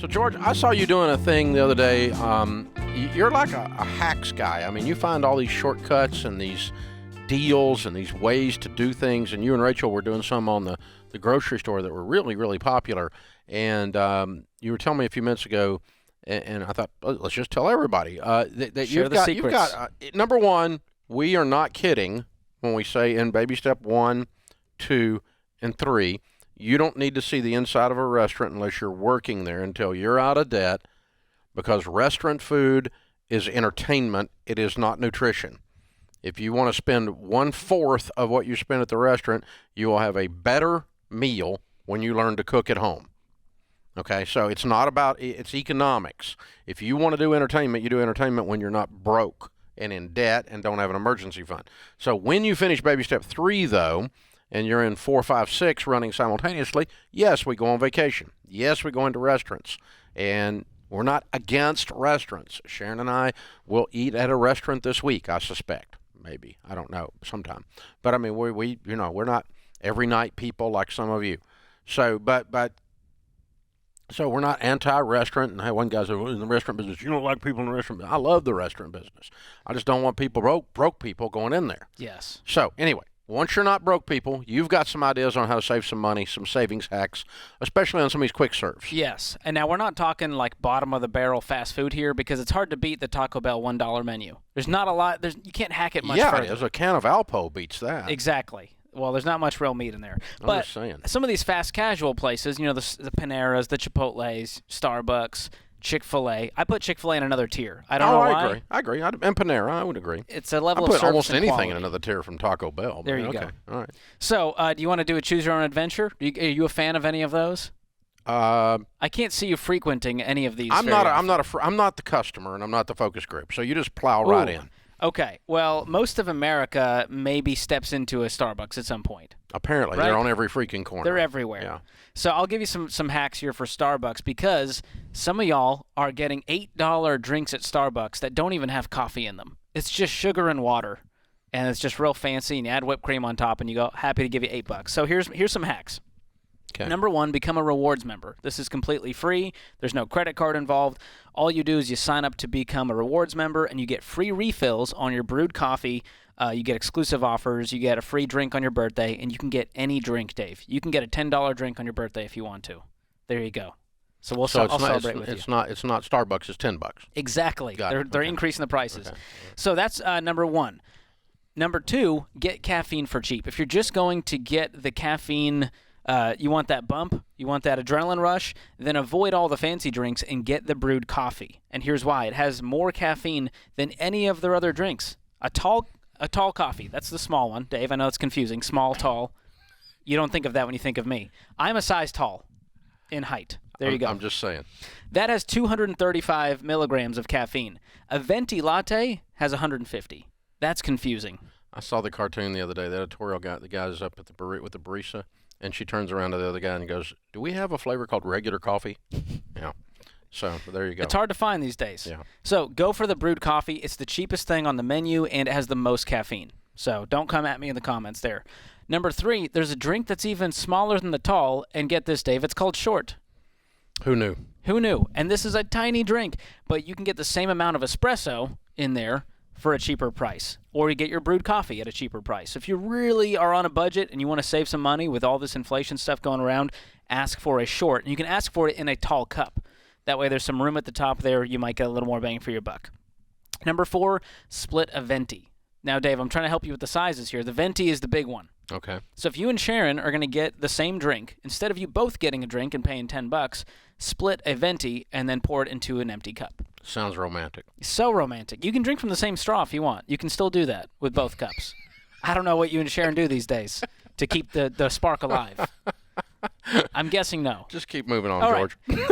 George, I saw you doing a thing the other day. You're like a hacks guy. I mean, you find all these shortcuts and these deals and these ways to do things. And you and Rachel were doing some on the grocery store that were really, really popular. And you were telling me a few minutes ago, and I thought, let's just tell everybody that Share the secrets. You've got number one, we are not kidding when we say in baby step 1, 2, and 3, you don't need to see the inside of a restaurant unless you're working there until you're out of debt, because restaurant food is entertainment. It is not nutrition. If you want to spend 1/4 of what you spend at the restaurant, you will have a better meal when you learn to cook at home. Okay, so it's not about, it's economics. If you want to do entertainment, you do entertainment when you're not broke and in debt and don't have an emergency fund. So when you finish baby step 3, though, and you're in 4, 5, 6 running simultaneously, yes, we go on vacation. Yes, we go into restaurants. And we're not against restaurants. Sharon and I will eat at a restaurant this week, I suspect. Maybe. I don't know. Sometime. But, I mean, we we're not every night people like some of you. So, so we're not anti-restaurant. And one guy said, well, in the restaurant business, you don't like people in the restaurant business. I love the restaurant business. I just don't want people, broke people going in there. Yes. So, anyway. Once you're not broke people, you've got some ideas on how to save some money, some savings hacks, especially on some of these quick serves. Yes. And now we're not talking like bottom of the barrel fast food here, because it's hard to beat the Taco Bell $1 menu. There's not a lot. You can't hack it much further. Yeah, a can of Alpo beats that. Exactly. Well, there's not much real meat in there. I'm just saying. Some of these fast casual places, the Paneras, the Chipotles, Starbucks, Chick-fil-A. I put Chick-fil-A in another tier. I don't know why. I agree. And Panera, I would agree. It's a level I of put service almost and anything quality. in another tier from Taco Bell. There you okay. go. All right. So, do you want to do a choose your own adventure? Are you a fan of any of those? I can't see you frequenting any of these. I'm not the customer, and I'm not the focus group. So you just plow right in. Okay. Well, most of America maybe steps into a Starbucks at some point. Apparently, right? They're on every freaking corner. They're everywhere. Yeah. So I'll give you some hacks here for Starbucks, because some of y'all are getting $8 drinks at Starbucks that don't even have coffee in them. It's just sugar and water, and it's just real fancy, and you add whipped cream on top, and you go, happy to give you $8. So here's some hacks. Okay. Number 1, become a rewards member. This is completely free. There's no credit card involved. All you do is you sign up to become a rewards member, and you get free refills on your brewed coffee. You get exclusive offers. You get a free drink on your birthday, and you can get any drink, Dave. You can get a $10 drink on your birthday if you want to. There you go. So I'll celebrate with you. It's not Starbucks. It's $10. Exactly. They're increasing the prices. Okay. So that's number 1. Number 2, get caffeine for cheap. If you're just going to get the caffeine, you want that bump, you want that adrenaline rush, then avoid all the fancy drinks and get the brewed coffee. And here's why. It has more caffeine than any of their other drinks. A tall coffee. That's the small one. Dave, I know it's confusing. Small, tall. You don't think of that when you think of me. I'm a size tall in height. There you go. I'm just saying. That has 235 milligrams of caffeine. A venti latte has 150. That's confusing. I saw the cartoon the other day. The editorial guy, the guy's up at the with the barista, and she turns around to the other guy and goes, "Do we have a flavor called regular coffee?" Yeah. So there you go. It's hard to find these days. Yeah. So go for the brewed coffee. It's the cheapest thing on the menu, and it has the most caffeine. So don't come at me in the comments there. Number 3, there's a drink that's even smaller than the tall, and get this, Dave, it's called short. Who knew? Who knew? And this is a tiny drink, but you can get the same amount of espresso in there for a cheaper price, or you get your brewed coffee at a cheaper price. If you really are on a budget and you want to save some money with all this inflation stuff going around, ask for a short. And you can ask for it in a tall cup. That way there's some room at the top there. You might get a little more bang for your buck. Number 4, split a venti. Now, Dave, I'm trying to help you with the sizes here. The venti is the big one. Okay. So if you and Sharon are going to get the same drink, instead of you both getting a drink and paying $10, split a venti and then pour it into an empty cup. Sounds romantic. So romantic. You can drink from the same straw if you want. You can still do that with both cups. I don't know what you and Sharon do these days to keep the spark alive. I'm guessing no. Just keep moving on, All George. Right.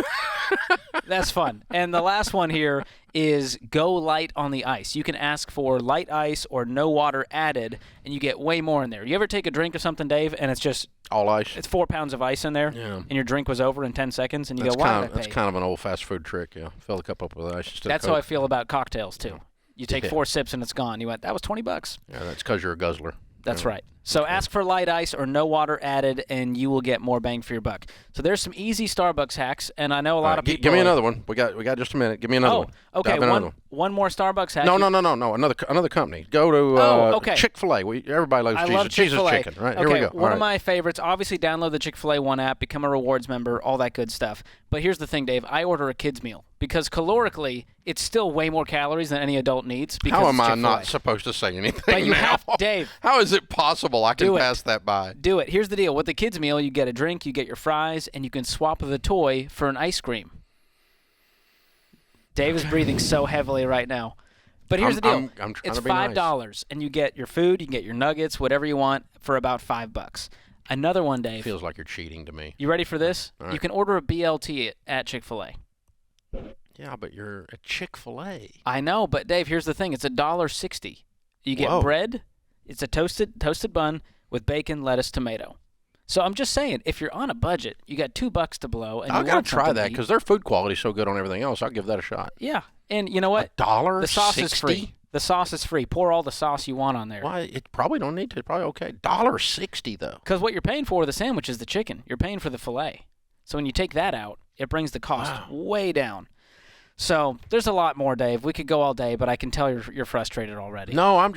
That's fun. And the last one here is go light on the ice. You can ask for light ice or no water added, and you get way more in there. You ever take a drink of something, Dave, and it's just all ice? It's 4 pounds of ice in there, and your drink was over in 10 seconds, and you go, why did I pay? That's kind of an old fast food trick, yeah. Fill the cup up with ice instead That's of Coke. how I feel about cocktails, too. You take 4 sips, and it's gone. You went, that was $20. Yeah, that's because you're a guzzler. That's right. So ask for light ice or no water added, and you will get more bang for your buck. So there's some easy Starbucks hacks, and I know a lot of people. Give me another one. We got just a minute. Give me another one. Okay. One more Starbucks hack. No. Another company. Go to Chick-fil-A. Everybody loves Jesus. Love Chick-fil-A. Jesus chicken. Right, okay, here we go. One of my favorites. Obviously, download the Chick-fil-A One app, become a rewards member, all that good stuff. But here's the thing, Dave. I order a kid's meal because calorically, it's still way more calories than any adult needs. Because How am I Chick-fil-A. not supposed to say anything? But you now? have, Dave. How is it possible I can pass that by? Do it. Here's the deal. With the kids' meal, you get a drink, you get your fries, and you can swap the toy for an ice cream. Dave is breathing so heavily right now. But here's the deal. I'm trying it's to be nice. $5, and you get your food, you can get your nuggets, whatever you want, for about $5. Another one, Dave. Feels like you're cheating to me. You ready for this? All right. You can order a BLT at Chick-fil-A. Yeah, but you're at Chick-fil-A. I know, but Dave, here's the thing. It's $1.60. You get Whoa. bread. It's a toasted bun with bacon, lettuce, tomato. So I'm just saying, if you're on a budget, you got $2 to blow, and I you gotta want try something that to eat. because their food quality is so good on everything else. I'll give that a shot. Yeah, and you know what? $1.60? The sauce is free. The sauce is free. Pour all the sauce you want on there. Why? It probably don't need to. It's probably okay. $1.60 though. Because what you're paying for with the sandwich is the chicken. You're paying for the filet. So when you take that out, it brings the cost way down. So there's a lot more, Dave. We could go all day, but I can tell you're frustrated already. No, I'm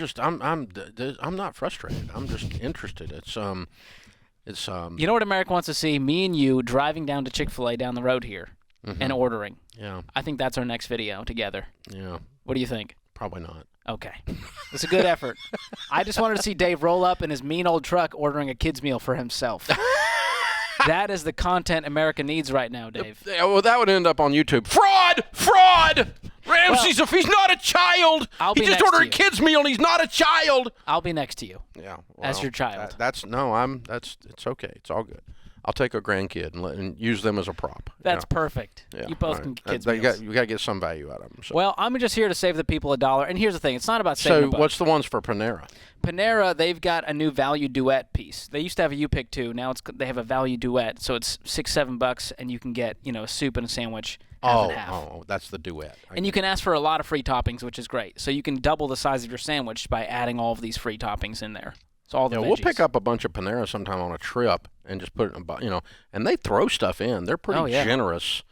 not frustrated. I'm just interested. It's You know what America wants to see? Me and you driving down to Chick-fil-A down the road here and ordering. Yeah. I think that's our next video together. Yeah. What do you think? Probably not. Okay. It's a good effort. I just wanted to see Dave roll up in his mean old truck ordering a kid's meal for himself. That is the content America needs right now, Dave. Well, that would end up on YouTube. Fraud! Ramsey's if he's not a child. I'll He be just next to ordered a you. kid's meal and he's not a child. I'll be next to you. Yeah. As your child. It's okay. It's all good. I'll take a grandkid and use them as a prop. That's perfect. Yeah. You both All can right. get kids' You meals. got to get some value out of them. So. Well, I'm just here to save the people $1. And here's the thing. It's not about saving So a buck. what's the ones for Panera? Panera, they've got a new value duet piece. They used to have a You Pick 2. Now they have a value duet. So it's $6-7, and you can get a soup and a sandwich half and half. Oh, that's the duet. And you can ask for a lot of free toppings, which is great. So you can double the size of your sandwich by adding all of these free toppings in there. So all the veggies. We'll pick up a bunch of Panera sometime on a trip and just put it in and they throw stuff in. They're pretty generous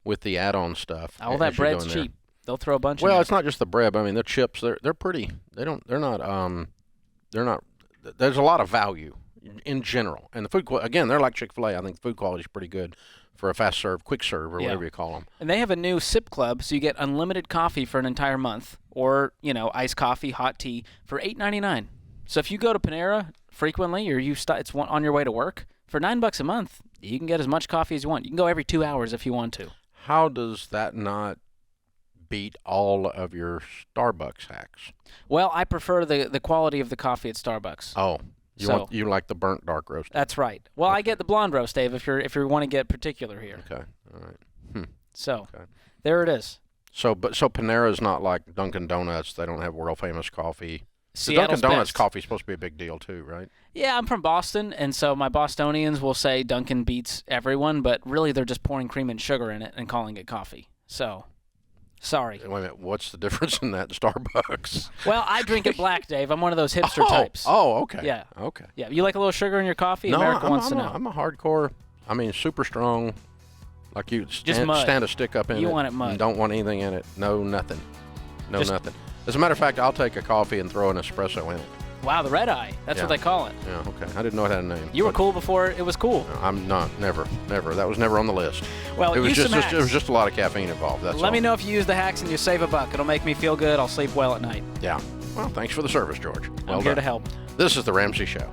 with the add-on stuff. All that bread's cheap. They'll throw a bunch in there. Well, it's not just the bread, but I mean the chips, they're pretty. They're not there's a lot of value in general. And the food again, they're like Chick-fil-A. I think the food quality is pretty good for a fast serve, quick serve, or whatever you call them. And they have a new sip club, so you get unlimited coffee for an entire month, or iced coffee, hot tea for $8.99. So if you go to Panera frequently, or it's on your way to work, for $9 a month, you can get as much coffee as you want. You can go every 2 hours if you want to. How does that not beat all of your Starbucks hacks? Well, I prefer the quality of the coffee at Starbucks. Oh, you like the burnt dark roast? That's right. Well, I get the blonde roast, Dave. If you want to get particular here. Okay, all right. So there it is. So Panera is not like Dunkin' Donuts. They don't have world famous coffee. The Seattle's Dunkin' Donuts best. coffee is supposed to be a big deal too, right? Yeah, I'm from Boston, and so my Bostonians will say Dunkin' beats everyone, but really they're just pouring cream and sugar in it and calling it coffee. So, sorry. Wait a minute, what's the difference in that Starbucks? Well, I drink it black, Dave. I'm one of those hipster types. Oh, okay. Yeah. Okay. Yeah, you like a little sugar in your coffee? No, America wants to know. I'm a hardcore. I mean, super strong. Like you mud. stand a stick up in it. You want it mud. And don't want anything in it. No, nothing. No, Just- nothing. As a matter of fact, I'll take a coffee and throw an espresso in it. Wow, the red eye. That's Yeah. what they call it. Yeah, okay. I didn't know it had a name. You were but cool before it was cool. I'm not. Never. That was never on the list. Well, It was use some just hacks. it was just a lot of caffeine involved. That's Let all. me know if you use the hacks and you save $1. It'll make me feel good. I'll sleep well at night. Yeah. Well, thanks for the service, George. Well I'm here done. to help. This is the Ramsey Show.